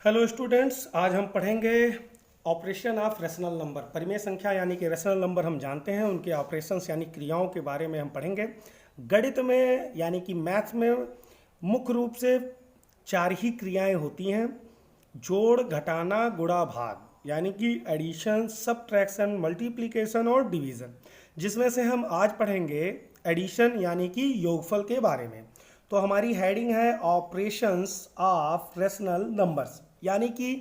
Hello students, आज हम पढ़ेंगे ऑपरेशन ऑफ रेशनल नंबर। परिमेय संख्या यानी कि रेशनल नंबर हम जानते हैं, उनके ऑपरेशंस यानी क्रियाओं के बारे में हम पढ़ेंगे। गणित में यानी कि मैथ्स में मुख्य रूप से चार ही क्रियाएं होती हैं: जोड़, घटाना, गुणा, भाग, यानी कि एडिशन, सबट्रैक्शन, मल्टीप्लिकेशन और डिवीज़न। जिसमें से हम आज पढ़ेंगे एडिशन यानी कि योगफल के बारे में। तो हमारी हेडिंग है ऑपरेशंस ऑफ रेशनल नंबर्स, यानी कि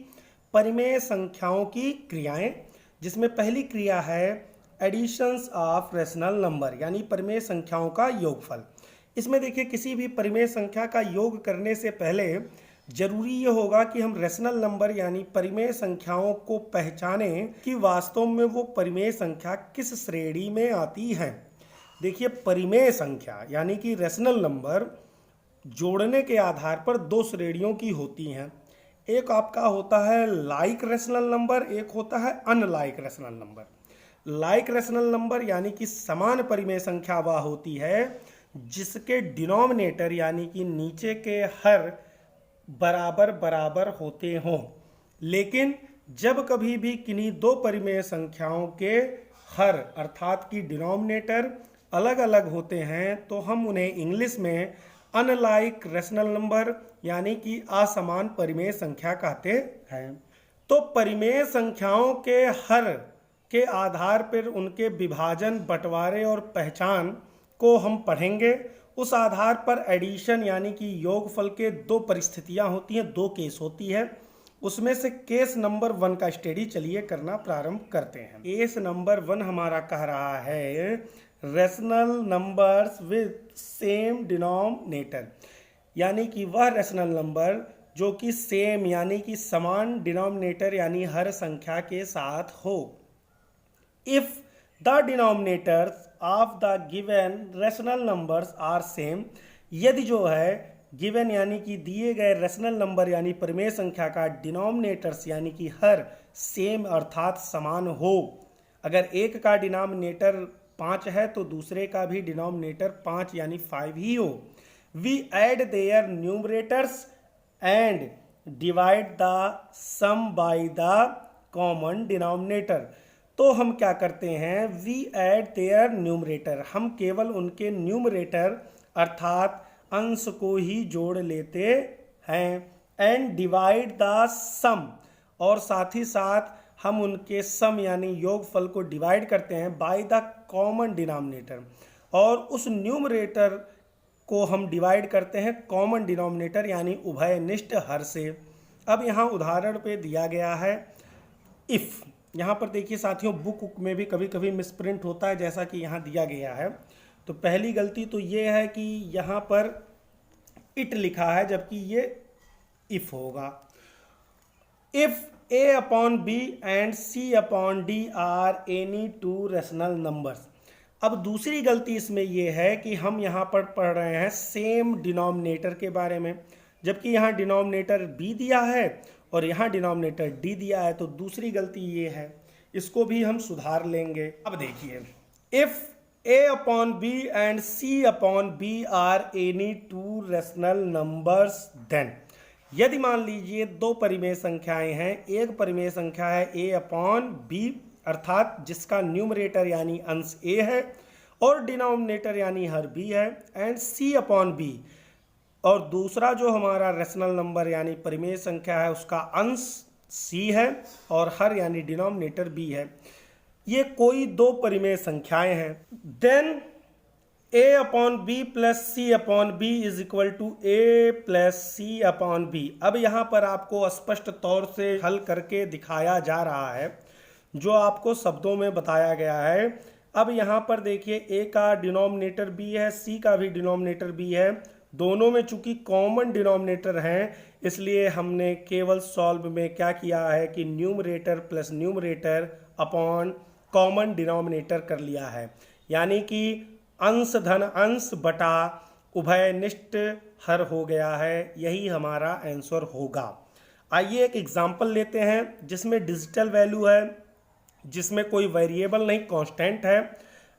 परिमेय संख्याओं की क्रियाएं, जिसमें पहली क्रिया है एडिशंस ऑफ रेशनल नंबर यानी परिमेय संख्याओं का योगफल। इसमें देखिए, किसी भी परिमेय संख्या का योग करने से पहले जरूरी ये होगा कि हम रेशनल नंबर यानी परिमेय संख्याओं को पहचाने कि वास्तव में वो परिमेय संख्या किस श्रेणी में आती है। देखिए, परिमेय संख्या यानी कि रेशनल नंबर जोड़ने के आधार पर दो श्रेणियों की होती हैं। एक आपका होता है लाइक रेशनल नंबर, एक होता है unlike rational number. Like rational number यानी कि समान परिमेय संख्या वह होती है जिसके डिनोमिनेटर यानी कि नीचे के हर बराबर बराबर होते हों। लेकिन जब कभी भी किन्हीं दो परिमेय संख्याओं के हर अर्थात कि डिनोमिनेटर अलग अलग होते हैं तो हम उन्हें इंग्लिश में अनलाइक रेशनल नंबर यानी कि असमान परिमेय संख्या कहते हैं। तो परिमेय संख्याओं के हर के आधार पर उनके विभाजन, बंटवारे और पहचान को हम पढ़ेंगे। उस आधार पर एडिशन यानी कि योगफल के दो परिस्थितियां होती हैं, दो केस होती है। उसमें से केस नंबर 1 का स्टडी चलिए करना प्रारंभ करते हैं। केस नंबर 1 हमारा कह रहा है rational numbers with same denominator, यानी कि वह रेशनल नंबर जो कि सेम यानी कि समान डिनोमिनेटर यानी हर संख्या के साथ हो। If the denominators of the given rational numbers are same, यदि जो है गिवन यानी कि दिए गए रेशनल नंबर यानी परिमेय संख्या का डिनोमिनेटर्स यानी कि हर सेम अर्थात समान हो। अगर एक का डिनोमिनेटर 5 है तो दूसरे का भी डिनोमिनेटर 5 यानी 5 ही हो। We add their numerators and divide the sum by the common denominator. तो हम क्या करते हैं, वी ऐड देयर न्यूमरेटर, हम केवल उनके न्यूमरेटर अर्थात अंश को ही जोड़ लेते हैं। एंड डिवाइड द सम, और साथ ही साथ हम उनके सम यानी योगफल को डिवाइड करते हैं बाय द कॉमन डिनोमिनेटर, और उस न्यूमरेटर को हम डिवाइड करते हैं कॉमन डिनोमिनेटर यानी उभयनिष्ठ हर से। अब यहाँ उदाहरण पे दिया गया है इफ़। यहाँ पर देखिए साथियों, बुक में भी कभी कभी मिसप्रिंट होता है जैसा कि यहाँ दिया गया है। तो पहली गलती तो ये है कि यहाँ पर इट लिखा है जबकि ये इफ होगा। If a upon b and c upon d are any two rational numbers. अब दूसरी गलती इसमें यह है कि हम यहाँ पर पढ़ रहे हैं सेम डिनोमिनेटर के बारे में, जबकि यहाँ डिनोमिनेटर b दिया है और यहाँ डिनोमिनेटर d दिया है। तो दूसरी गलती ये है, इसको भी हम सुधार लेंगे। अब देखिए, if a upon b and c upon b are any two rational numbers, then यदि मान लीजिए दो परिमेय संख्याएं हैं, एक परिमेय संख्या है a अपॉन b अर्थात जिसका न्यूमरेटर यानी अंश a है और डिनोमिनेटर यानी हर b है, एंड c अपॉन b, और दूसरा जो हमारा रेशनल नंबर यानी परिमेय संख्या है उसका अंश c है और हर यानी डिनोमिनेटर b है। ये कोई दो परिमेय संख्याएं हैं। Then a upon B plus C upon B is equal to A plus C upon B. अब यहाँ पर आपको स्पष्ट तौर से हल करके दिखाया जा रहा है जो आपको शब्दों में बताया गया है। अब यहाँ पर देखिए, a का डिनोमिनेटर b है, c का भी डिनोमिनेटर b है। दोनों में चूंकि कॉमन डिनोमिनेटर हैं इसलिए हमने केवल सॉल्व में क्या किया है कि numerator plus numerator upon common denominator कर लिया है, यानी कि अंश धन अंश बटा उभयनिष्ठ हर हो गया है। यही हमारा आंसर होगा। आइए एक एग्जांपल लेते हैं जिसमें डिजिटल वैल्यू है, जिसमें कोई वेरिएबल नहीं कांस्टेंट है।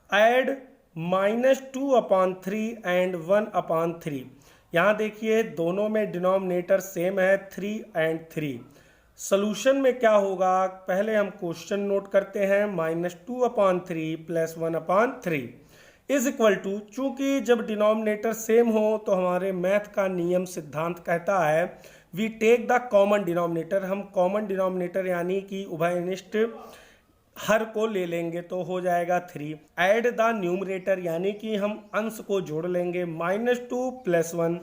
ऐड -2/3 एंड 1/3, यहाँ देखिए दोनों में डिनोमिनेटर सेम है 3 एंड 3। सॉल्यूशन में क्या होगा, पहले हम क्वेश्चन नोट करते हैं। -2/3 + 1/3 इज इक्वल टू, चूंकि जब डिनोमिनेटर सेम हो तो हमारे मैथ का नियम सिद्धांत कहता है we take the common denominator, हम कॉमन डिनोमिनेटर यानी कि उभयनिष्ठ हर को ले लेंगे तो हो जाएगा 3। ऐड द न्यूमरेटर यानी कि हम अंश को जोड़ लेंगे, -2 + 1।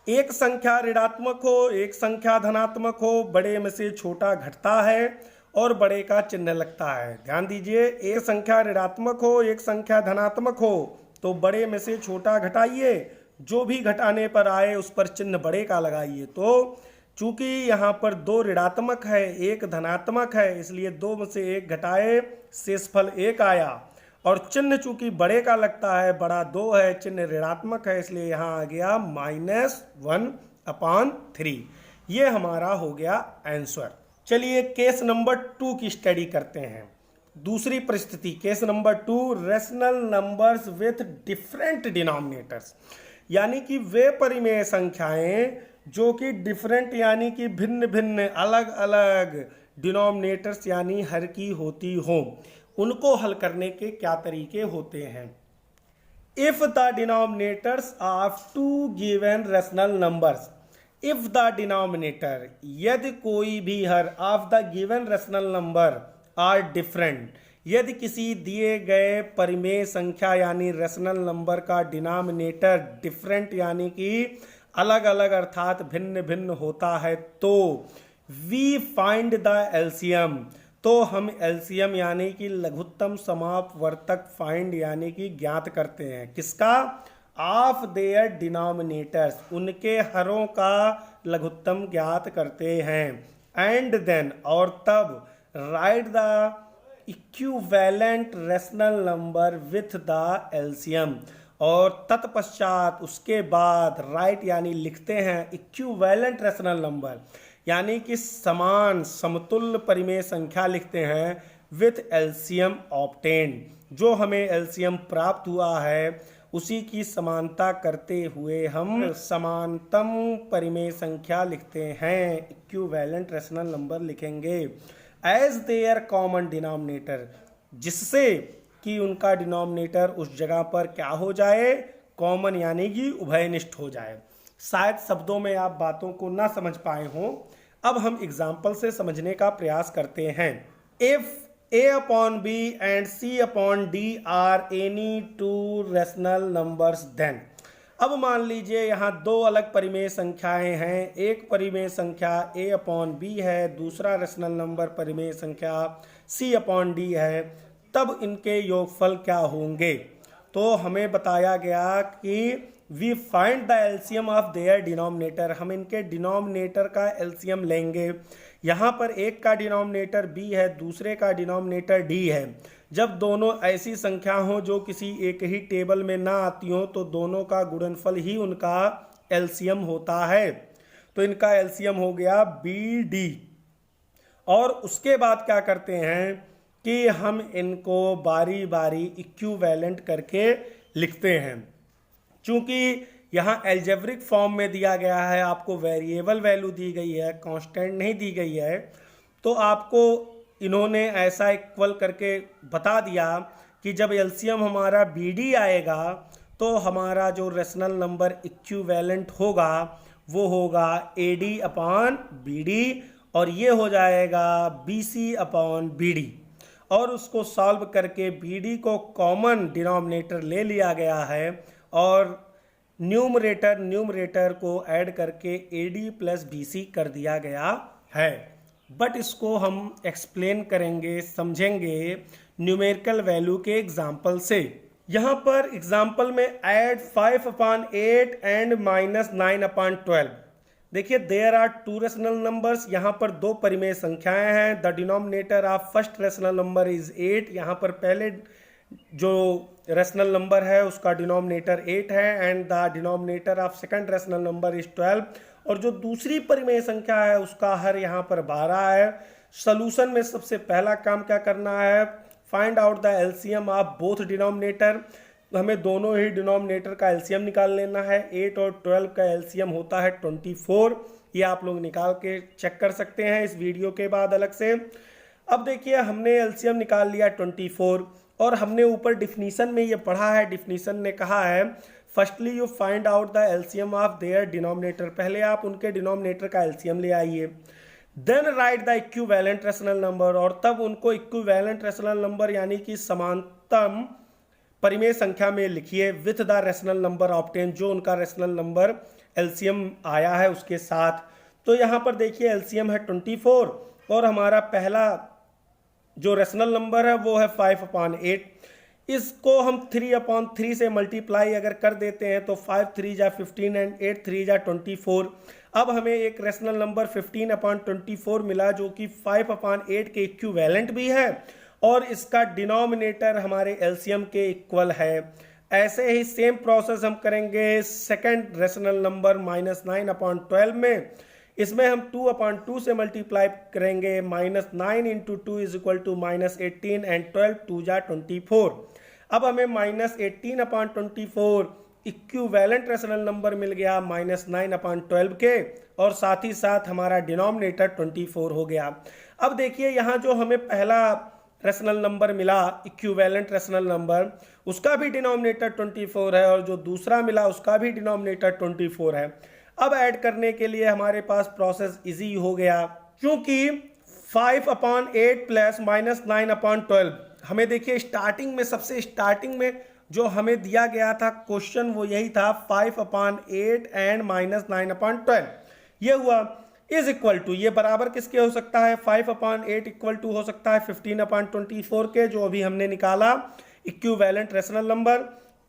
एक संख्या ऋणात्मक हो एक संख्या धनात्मक हो, बड़े में से छोटा घटता है और बड़े का चिन्ह लगता है। ध्यान दीजिए, एक संख्या ऋणात्मक हो एक संख्या धनात्मक हो तो बड़े में से छोटा घटाइए, जो भी घटाने पर आए उस पर चिन्ह बड़े का लगाइए। तो चूंकि यहाँ पर 2 ऋणात्मक है एक धनात्मक है, इसलिए 2 में से 1 घटाए शेषफल 1 आया, और चिन्ह चूंकि बड़े का लगता है, बड़ा 2 है, चिन्ह ऋणात्मक है, इसलिए यहाँ आ गया -1/3। ये हमारा हो गया आंसर। चलिए केस नंबर 2 की स्टडी करते हैं। दूसरी परिस्थिति, case number 2, rational numbers with different denominators, यानी कि वे परिमेय संख्याएं जो कि डिफरेंट यानी कि भिन्न भिन्न अलग अलग डिनोमिनेटर्स यानी हर की होती हो, उनको हल करने के क्या तरीके होते हैं। If the denominators of 2 given rational numbers, if the denominator, यदि कोई भी हर of the given rational number are different, यदि किसी दिए गए परिमेय संख्या यानी रेशनल नंबर का डिनोमिनेटर डिफरेंट यानी कि अलग अलग अर्थात भिन्न भिन्न होता है, तो वी फाइंड द एलसीएम, तो हम एलसीएम यानी कि लघुत्तम समापवर्तक फाइंड यानी कि ज्ञात करते हैं। किसका? ऑफ देयर डिनोमिनेटर्स, उनके हरों का लघुत्तम ज्ञात करते हैं। एंड देन, और तब, right the equivalent rational number with the LCM, और तत्पश्चात उसके बाद राइट यानी लिखते हैं इक्विवेलेंट रेशनल नंबर यानी कि समान समतुल्य परिमेय संख्या लिखते हैं विथ एलसीएम ऑब्टेन्ड, जो हमें एलसीएम प्राप्त हुआ है उसी की समानता करते हुए हम समानतम परिमेय संख्या लिखते हैं, इक्विवेलेंट रेशनल नंबर लिखेंगे एज देयर कॉमन डिनोमिनेटर, जिससे कि उनका डिनोमिनेटर उस जगह पर क्या हो जाए, कॉमन यानी कि उभयनिष्ठ हो जाए। शायद शब्दों में आप बातों को ना समझ पाए हों, अब हम एग्जाम्पल से समझने का प्रयास करते हैं। If A/B and C/D are any 2 rational numbers, then, अब मान लीजिए यहाँ 2 अलग परिमेय संख्याएं हैं, एक परिमेय संख्या A/B है, दूसरा रेशनल नंबर परिमेय संख्या C/D है, तब इनके योगफल क्या होंगे। तो हमें बताया गया कि we find the LCM of their denominator, हम इनके डिनोमिनेटर का एलसीएम लेंगे। यहाँ पर एक का डिनोमिनेटर b है, दूसरे का डिनोमिनेटर d है। जब दोनों ऐसी संख्या हो जो किसी एक ही टेबल में ना आती हो तो दोनों का गुणनफल ही उनका एलसीएम होता है। तो इनका एलसीएम हो गया bd, और उसके बाद क्या करते हैं कि हम इनको बारी बारी इक्विवेलेंट करके लिखते हैं। चूंकि यहाँ एल्जेब्रिक फॉर्म में दिया गया है, आपको वेरिएबल वैल्यू दी गई है, कांस्टेंट नहीं दी गई है, तो आपको इन्होंने ऐसा इक्वल करके बता दिया कि जब एलसीएम हमारा BD आएगा तो हमारा जो रेशनल नंबर इक्विवेलेंट होगा वो होगा AD/BD, और ये हो जाएगा BC/BD, और उसको सॉल्व करके BD को कॉमन डिनोमिनेटर ले लिया गया है और न्यूमरेटर को ऐड करके AD + BC कर दिया गया है। बट इसको हम एक्सप्लेन करेंगे, समझेंगे न्यूमेरिकल वैल्यू के एग्जाम्पल से। यहाँ पर एग्जाम्पल में ऐड 5/8 एंड -9/12, देखिए देयर आर 2 रेशनल नंबर्स, यहाँ पर 2 परिमेय संख्याएं हैं। The denominator of first rational number is 8, यहाँ पर पहले जो रेशनल नंबर है उसका डिनोमिनेटर 8 है, and the denominator of second rational number is 12, और जो दूसरी परिमेय संख्या है उसका हर यहाँ पर 12 है। सॉल्यूशन में सबसे पहला काम क्या करना है, find out the LCM of both denominator. हमें दोनों ही डिनोमिनेटर का एलसीएम निकाल लेना है। 8 और 12 का एलसीएम होता है 24। ये आप लोग निकाल के चेक कर सकते हैं इस वीडियो के बाद अलग से। अब देखिए हमने एलसीएम निकाल लिया 24 और हमने ऊपर डिफिनीशन में ये पढ़ा है, डिफिनीशन ने कहा है firstly you find out the LCM of their denominator, पहले आप उनके डिनोमिनेटर का एलसीएम ले आइए। Then write the equivalent rational number, और तब उनको इक्विवेलेंट रेशनल नंबर यानी कि समानतम परिमेय संख्या में लिखिए with the rational number obtain, जो उनका रेशनल नंबर एलसीएम आया है उसके साथ। तो यहाँ पर देखिए एलसीएम है 24 और हमारा पहला जो रेशनल नंबर है वो है 5/8। इसको हम 3/3 से मल्टीप्लाई अगर कर देते हैं तो 5 3 जा 15 एंड 8 3 जा 24। अब हमें एक रेशनल नंबर 15/24 मिला जो कि 5/8 के इक्विवेलेंट भी है और इसका डिनोमिनेटर हमारे एलसीएम के इक्वल है। ऐसे ही सेम प्रोसेस हम करेंगे सेकंड रेशनल नंबर -9/12 में। इसमें हम 2/2 से मल्टीप्लाई करेंगे, -9 × 2 = -18 एंड 12 2 जा 24। अब हमें -18/24 इक्विवेलेंट रेशनल नंबर मिल गया -9/12 के, और साथ ही साथ हमारा डिनोमिनेटर 24 हो गया। अब देखिए यहाँ जो हमें पहला रेशनल नंबर मिला इक्विवेलेंट रेशनल नंबर, उसका भी डिनोमिनेटर 24 है और जो दूसरा मिला उसका भी डिनोमिनेटर 24 है। अब ऐड करने के लिए हमारे पास प्रोसेस इजी हो गया, क्योंकि 5/8 प्लस -9/12 हमें देखिए स्टार्टिंग में, सबसे स्टार्टिंग में जो हमें दिया गया था क्वेश्चन वो यही था 5/8 एंड -9/12। ये हुआ इज इक्वल टू, ये बराबर किसके हो सकता है, 5/8 इक्वल टू हो सकता है 15/24 के, जो अभी हमने निकाला इक्विवेलेंट रेशनल नंबर,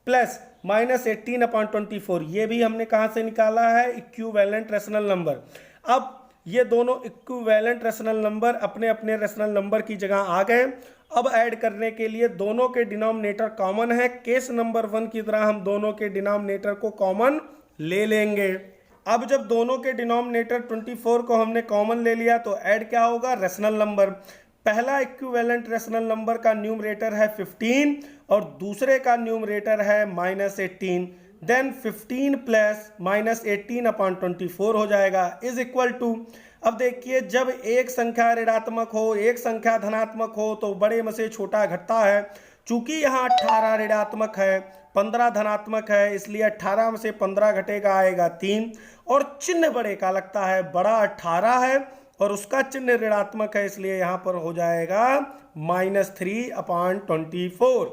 प्लस -18/24 ये भी हमने कहाँ से निकाला है, इक्विवेलेंट रेशनल नंबर। अब ये दोनों इक्विवेलेंट रेशनल नंबर अपने अपने रेशनल नंबर की जगह आ गए। अब ऐड करने के लिए दोनों के डिनोमिनेटर कॉमन है, केस नंबर 1 की तरह हम दोनों के डिनोमिनेटर को कॉमन ले लेंगे। अब जब दोनों के डिनोमिनेटर 24 को हमने कॉमन ले लिया तो ऐड क्या होगा, रेशनल नंबर। पहला इक्विवेलेंट रेशनल नंबर का न्यूमरेटर है 15 और दूसरे का न्यूमरेटर है -18। देन 15 प्लस -18/24 हो जाएगा इज इक्वल टू। अब देखिए जब एक संख्या ऋणात्मक हो एक संख्या धनात्मक हो तो बड़े में से छोटा घटता है। चूंकि यहाँ 18 ऋणात्मक है 15 धनात्मक है, इसलिए 18 में से 15 घटेगा आएगा 3, और चिन्ह बड़े का लगता है, बड़ा 18 है और उसका चिन्ह ऋणात्मक है, इसलिए यहाँ पर हो जाएगा -3/24।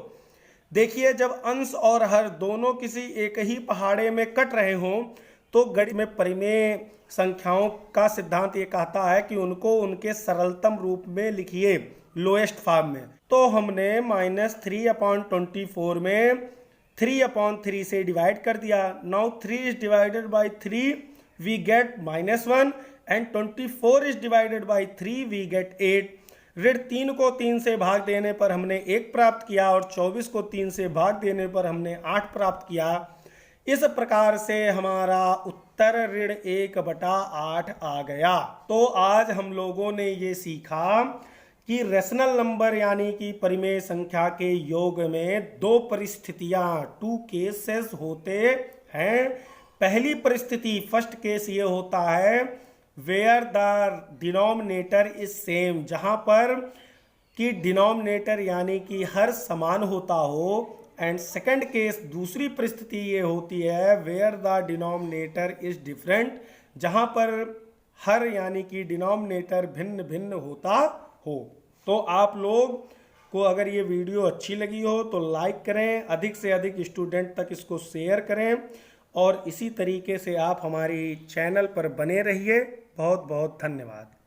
देखिए जब अंश और हर दोनों किसी एक ही पहाड़े में कट रहे हों तो गणित में परिमेय संख्याओं का सिद्धांत ये कहता है कि उनको उनके सरलतम रूप में लिखिए, लोएस्ट फॉर्म में। तो हमने -3/24 में 3/3 से डिवाइड कर दिया। Now 3 is divided by 3 we get -1 and 24 is divided by 3 we get 8। ऋण 3 को 3 से भाग देने पर हमने 1 प्राप्त किया और 24 को 3 से भाग देने पर हमने 8 प्राप्त किया। इस प्रकार से हमारा उत्तर ऋण 1/8 आ गया। तो आज हम लोगों ने ये सीखा कि रेशनल नंबर यानी कि परिमेय संख्या के योग में दो परिस्थितियां, 2 केसेस होते हैं। पहली परिस्थिति, फर्स्ट केस ये होता है where the denominator is same, जहां पर कि डिनोमिनेटर यानी कि हर समान होता हो। एंड सेकंड केस, दूसरी परिस्थिति ये होती है where the denominator is different, जहां पर हर यानी कि डिनोमिनेटर भिन्न भिन्न होता हो। तो आप लोग को अगर ये वीडियो अच्छी लगी हो तो लाइक करें, अधिक से अधिक स्टूडेंट तक इसको शेयर करें और इसी तरीके से आप हमारी चैनल पर बने रहिए। बहुत बहुत धन्यवाद।